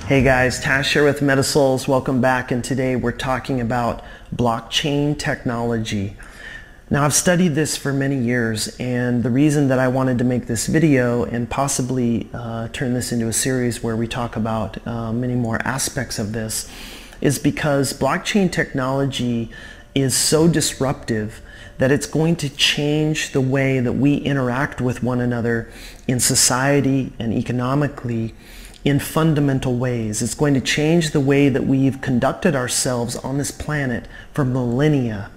Hey guys, Tash here with MetaSouls. Welcome back, and today we're talking about blockchain technology. Now, I've studied this for many years, and the reason that I wanted to make this video and possibly turn this into a series where we talk about many more aspects of this is because blockchain technology is so disruptive that it's going to change the way that we interact with one another in society and economically in fundamental ways. It's going to change the way that we've conducted ourselves on this planet for millennia.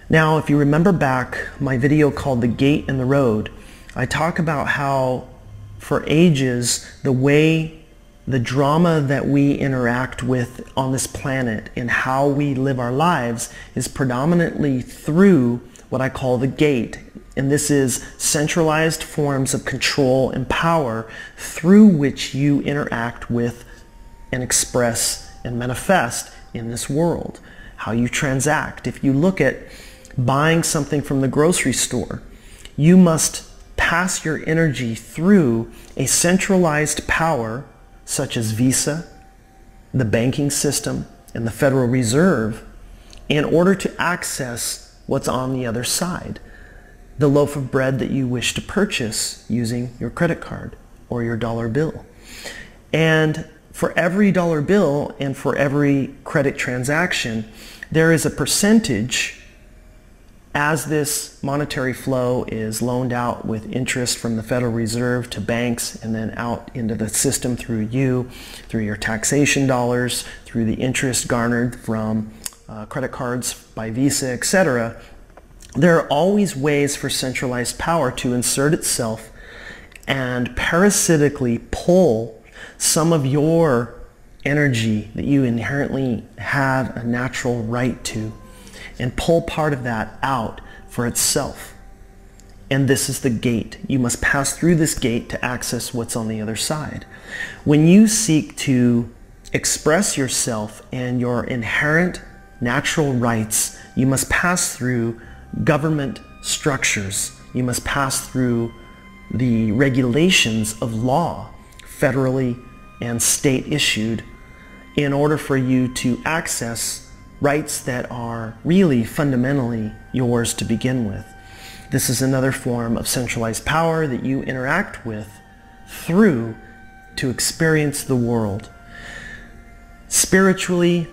Now, if you remember back my video called The Gate and the Road, I talk about how for ages the drama that we interact with on this planet and how we live our lives is predominantly through what I call the gate. And this is centralized forms of control and power through which you interact with and express and manifest in this world. How you transact. If you look at buying something from the grocery store, you must pass your energy through a centralized power such as Visa, the banking system, and the Federal Reserve in order to access what's on the other side. The loaf of bread that you wish to purchase using your credit card or your dollar bill. And for every dollar bill and for every credit transaction, there is a percentage as this monetary flow is loaned out with interest from the Federal Reserve to banks and then out into the system through you, through your taxation dollars, through the interest garnered from credit cards by Visa, etc. There are always ways for centralized power to insert itself and parasitically pull some of your energy that you inherently have a natural right to and pull part of that out for itself. And this is the gate. You must pass through this gate to access what's on the other side. When you seek to express yourself and your inherent natural rights, you must pass through government structures. You must pass through the regulations of law, federally and state issued, in order for you to access rights that are really fundamentally yours to begin with. This is another form of centralized power that you interact with through to experience the world. Spiritually,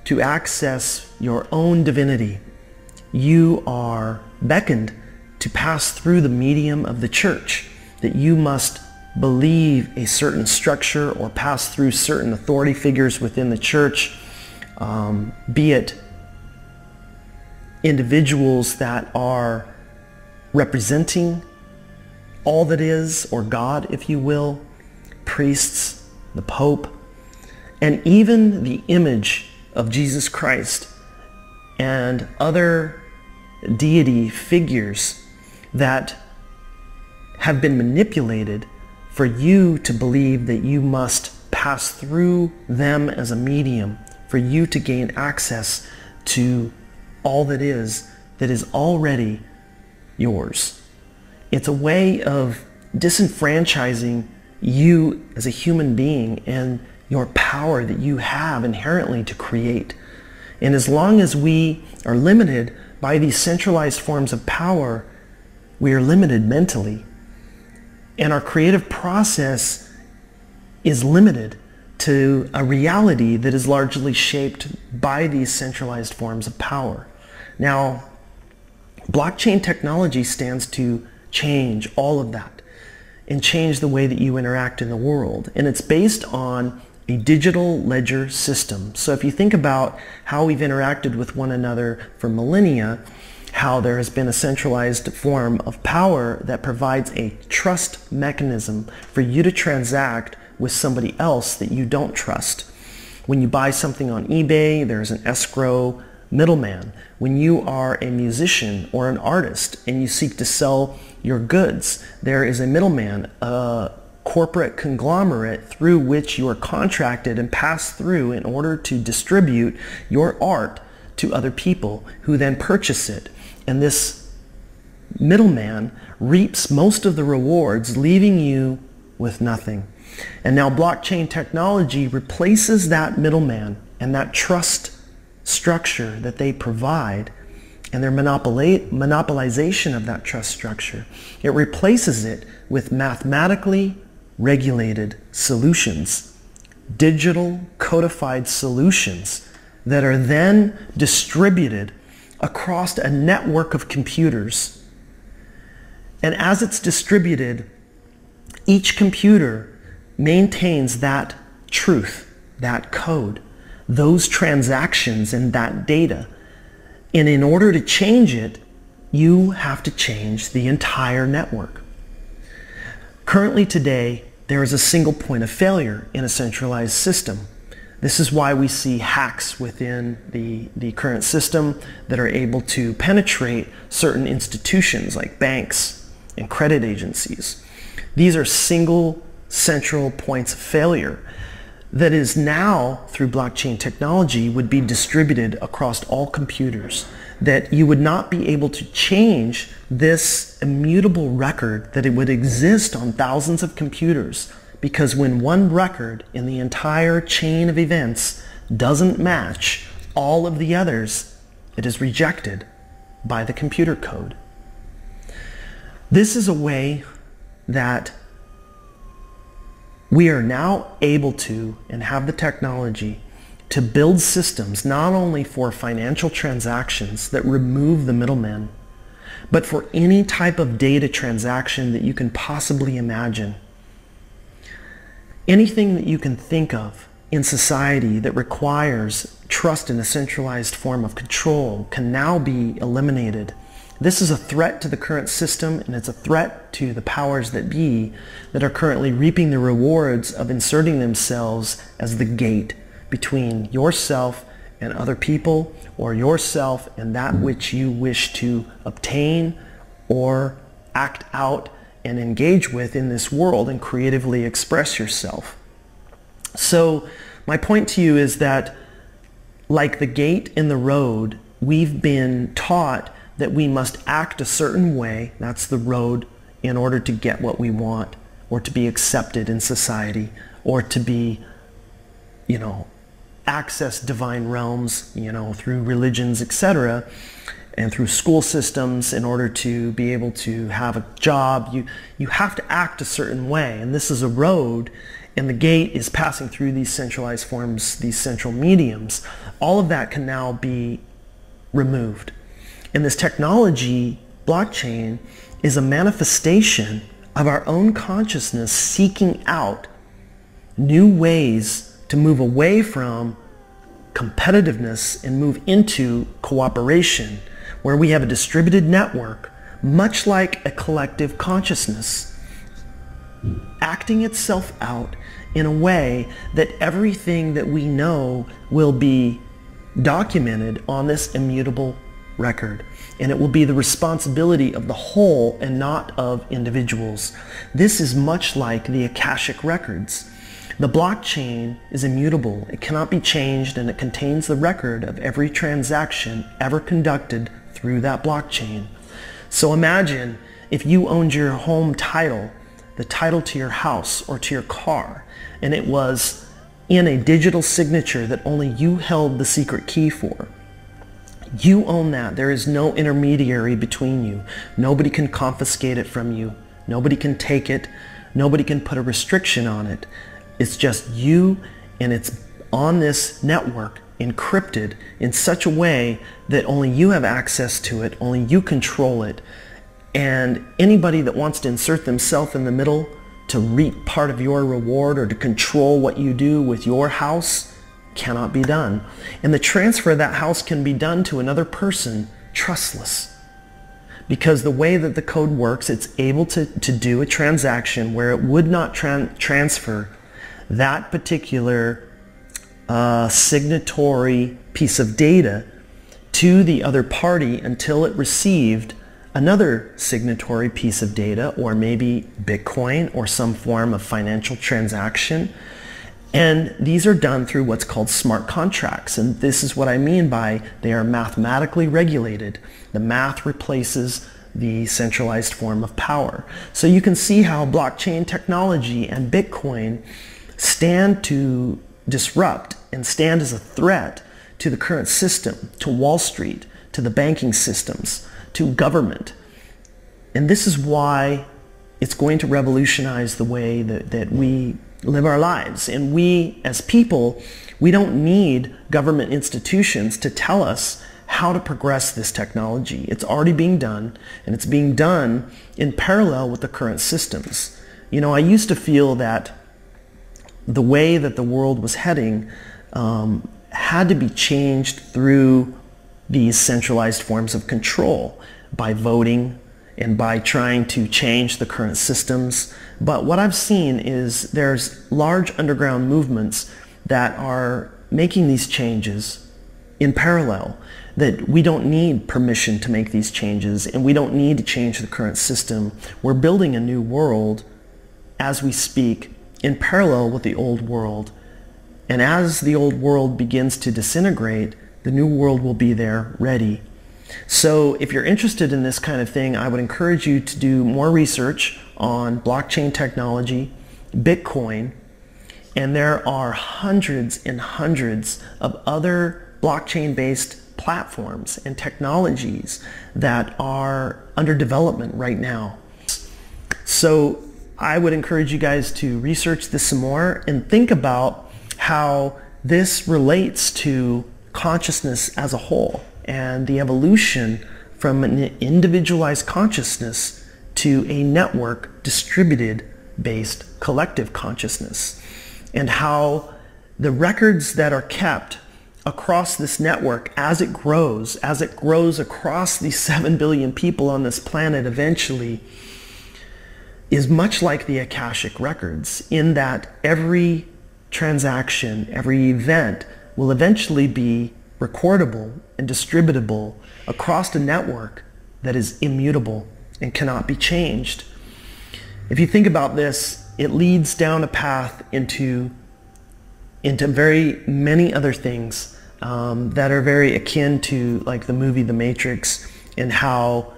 to access your own divinity, you are beckoned to pass through the medium of the church, that you must believe a certain structure or pass through certain authority figures within the church, be it individuals that are representing all that is, or God, if you will, priests, the Pope, and even the image of Jesus Christ and other deity figures that have been manipulated for you to believe that you must pass through them as a medium for you to gain access to all that is already yours. It's a way of disenfranchising you as a human being and your power that you have inherently to create. And as long as we are limited by these centralized forms of power, we are limited mentally. And our creative process is limited to a reality that is largely shaped by these centralized forms of power. Now, blockchain technology stands to change all of that and change the way that you interact in the world. And it's based on a digital ledger system. So if you think about how we've interacted with one another for millennia, how there has been a centralized form of power that provides a trust mechanism for you to transact with somebody else that you don't trust. When you buy something on eBay, there's an escrow middleman. When you are a musician or an artist and you seek to sell your goods, there is a middleman, a corporate conglomerate through which you are contracted and pass through in order to distribute your art to other people who then purchase it. And this middleman reaps most of the rewards, leaving you with nothing. And now blockchain technology replaces that middleman and that trust structure that they provide and their monopolization of that trust structure. It replaces it with mathematically regulated solutions, digital codified solutions that are then distributed across a network of computers. And as it's distributed, each computer maintains that truth, that code, those transactions and that data. And in order to change it, you have to change the entire network. Currently today, there is a single point of failure in a centralized system. This is why we see hacks within the current system that are able to penetrate certain institutions like banks and credit agencies. These are single central points of failure that is now, through blockchain technology, would be distributed across all computers, that you would not be able to change this immutable record, that it would exist on thousands of computers, because when one record in the entire chain of events doesn't match all of the others, it is rejected by the computer code. This is a way that we are now able to, and have the technology, to build systems not only for financial transactions that remove the middlemen, but for any type of data transaction that you can possibly imagine. Anything that you can think of in society that requires trust in a centralized form of control can now be eliminated. This is a threat to the current system, and it's a threat to the powers that be that are currently reaping the rewards of inserting themselves as the gate between yourself and other people, or yourself and that which you wish to obtain or act out and engage with in this world and creatively express yourself. So my point to you is that, like the gate in the road, we've been taught that we must act a certain way, that's the road, in order to get what we want, or to be accepted in society, or to be, access divine realms, through religions, etc., and through school systems in order to be able to have a job. You have to act a certain way, and this is a road, and the gate is passing through these centralized forms, these central mediums. All of that can now be removed. And this technology, blockchain, is a manifestation of our own consciousness seeking out new ways to move away from competitiveness and move into cooperation, where we have a distributed network, much like a collective consciousness, acting itself out in a way that everything that we know will be documented on this immutable record, and it will be the responsibility of the whole and not of individuals. This is much like the Akashic records. The blockchain is immutable. It cannot be changed, and it contains the record of every transaction ever conducted through that blockchain. So imagine if you owned your home title, the title to your house or to your car, and it was in a digital signature that only you held the secret key for. You own that. There is no intermediary between you. Nobody can confiscate it from you. Nobody can take it. Nobody can put a restriction on it. It's just you, and it's on this network, encrypted in such a way that only you have access to it, only you control it. And anybody that wants to insert themselves in the middle to reap part of your reward or to control what you do with your house cannot be done. And the transfer of that house can be done to another person trustless. Because the way that the code works, it's able to do a transaction where it would not transfer that particular signatory piece of data to the other party until it received another signatory piece of data, or maybe Bitcoin or some form of financial transaction. And these are done through what's called smart contracts. And this is what I mean by they are mathematically regulated. The math replaces the centralized form of power. So you can see how blockchain technology and Bitcoin stand to disrupt and stand as a threat to the current system, to Wall Street, to the banking systems, to government. And this is why it's going to revolutionize the way that we live our lives. And we, as people, we don't need government institutions to tell us how to progress this technology. It's already being done, and it's being done in parallel with the current systems. You know, I used to feel that the way that the world was heading had to be changed through these centralized forms of control, by voting and by trying to change the current systems. But what I've seen is there's large underground movements that are making these changes in parallel, that we don't need permission to make these changes, and we don't need to change the current system. We're building a new world as we speak in parallel with the old world. And as the old world begins to disintegrate, the new world will be there ready. So if you're interested in this kind of thing, I would encourage you to do more research on blockchain technology, Bitcoin, and there are hundreds and hundreds of other blockchain-based platforms and technologies that are under development right now. So I would encourage you guys to research this some more and think about how this relates to consciousness as a whole and the evolution from an individualized consciousness to a network distributed based collective consciousness, and how the records that are kept across this network as it grows across these 7 billion people on this planet eventually, is much like the Akashic records, in that every transaction, every event will eventually be recordable and distributable across a network that is immutable and cannot be changed. If you think about this, it leads down a path into very many other things that are very akin to, like, the movie The Matrix, and how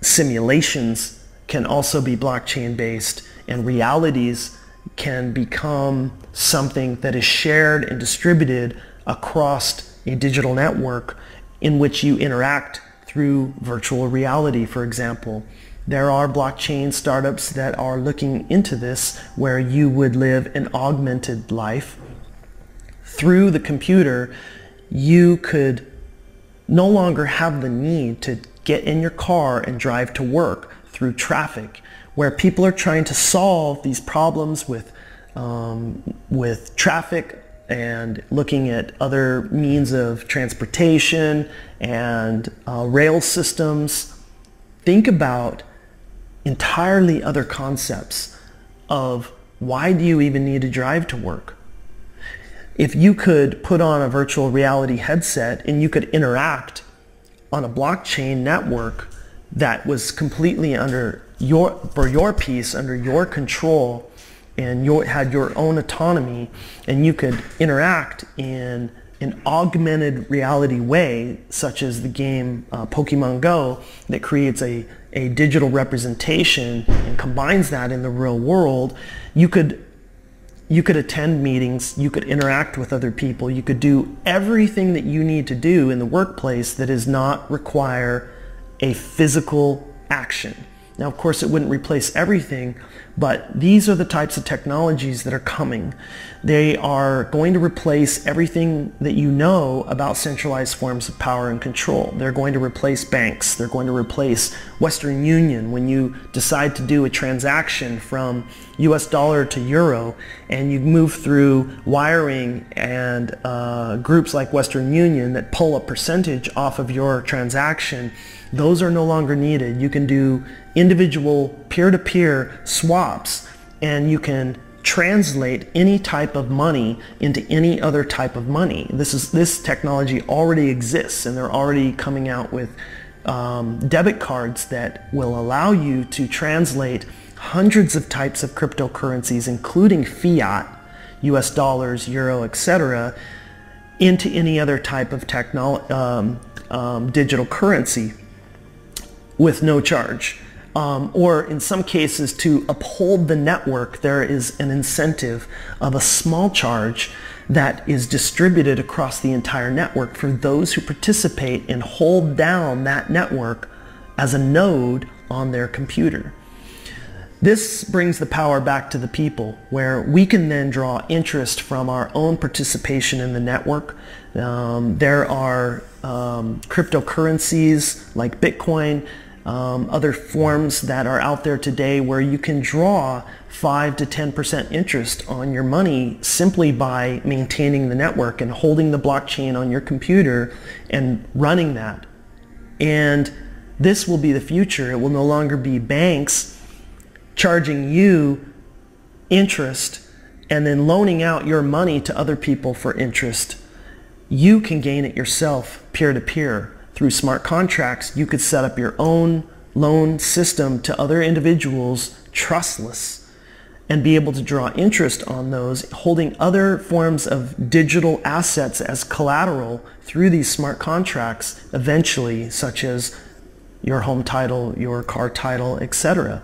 simulations can also be blockchain based, and realities can become something that is shared and distributed across a digital network in which you interact through virtual reality, for example. There are blockchain startups that are looking into this, where you would live an augmented life. Through the computer, you could no longer have the need to get in your car and drive to work through traffic, where people are trying to solve these problems with traffic and looking at other means of transportation and rail systems. Think about entirely other concepts of, why do you even need to drive to work? If you could put on a virtual reality headset and you could interact on a blockchain network that was completely under your piece, under your control, and had your own autonomy, and you could interact in an augmented reality way, such as the game Pokemon Go, that creates a digital representation and combines that in the real world, you could attend meetings, you could interact with other people, you could do everything that you need to do in the workplace that does not require a physical action. Now, of course, it wouldn't replace everything, but these are the types of technologies that are coming. They are going to replace everything that you know about centralized forms of power and control. They're going to replace banks. They're going to replace Western Union. When you decide to do a transaction from US dollar to euro, and you move through wiring and groups like Western Union that pull a percentage off of your transaction, those are no longer needed. You can do individual peer-to-peer swaps, and you can translate any type of money into any other type of money. This technology already exists, and they're already coming out with debit cards that will allow you to translate hundreds of types of cryptocurrencies, including fiat, US dollars, euro, etc., into any other type of digital currency. with no charge. Or in some cases, to uphold the network, there is an incentive of a small charge that is distributed across the entire network for those who participate and hold down that network as a node on their computer. This brings the power back to the people, where we can then draw interest from our own participation in the network. There are cryptocurrencies like Bitcoin, other forms that are out there today where you can draw 5 to 10% interest on your money simply by maintaining the network and holding the blockchain on your computer and running that. And this will be the future. It will no longer be banks charging you interest and then loaning out your money to other people for interest. You can gain it yourself peer-to-peer. Through smart contracts, you could set up your own loan system to other individuals, trustless, and be able to draw interest on those, holding other forms of digital assets as collateral through these smart contracts eventually, such as your home title, your car title, etc.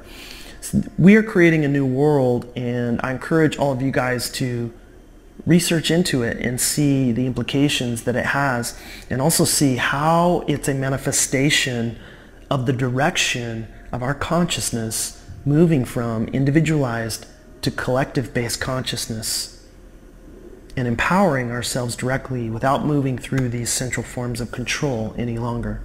We are creating a new world, and I encourage all of you guys to research into it and see the implications that it has, and also see how it's a manifestation of the direction of our consciousness moving from individualized to collective-based consciousness and empowering ourselves directly without moving through these central forms of control any longer.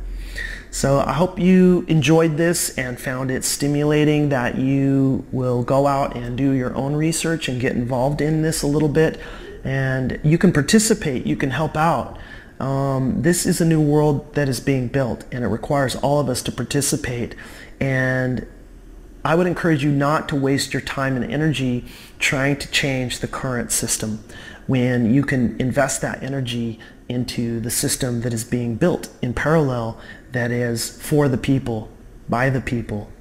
So I hope you enjoyed this and found it stimulating, that you will go out and do your own research and get involved in this a little bit. And you can participate, you can help out. This is a new world that is being built, and it requires all of us to participate. And I would encourage you not to waste your time and energy trying to change the current system, when you can invest that energy into the system that is being built in parallel, that is for the people, by the people.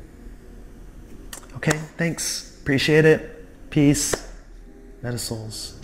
Okay, thanks. Appreciate it. Peace. Meta souls.